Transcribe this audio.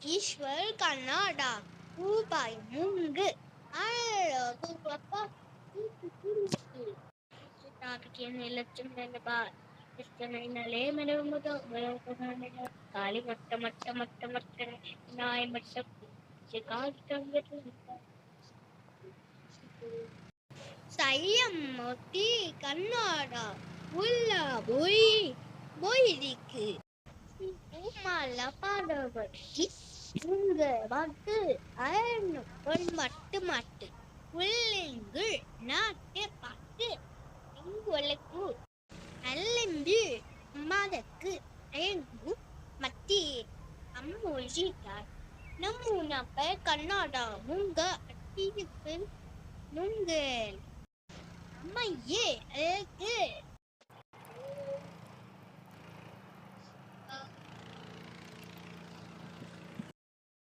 ईश्वर कन्नाडा रूपाई मुंग காலி மொட்டை மொட்டை மொட்டை மொட்டை நாய் மொட்டை காட்டு சையம்மொட்டி கண்ணாடா உள்ள போய் போயிருக்கு மல பாடபடி உங்க மட்டு அயன்னு ஒரு மட்டு மட்டு உள்ளிங்கு நாட்டு பாட்டு எங்களுக்கு அல்லந்து மதக்கு எங்கு மத்தி அம்மொழித்தார் நம்முனப்ப கண்ணாடா முங்க அட்டிருக்கு நுங்க அம்மையே அதுக்கு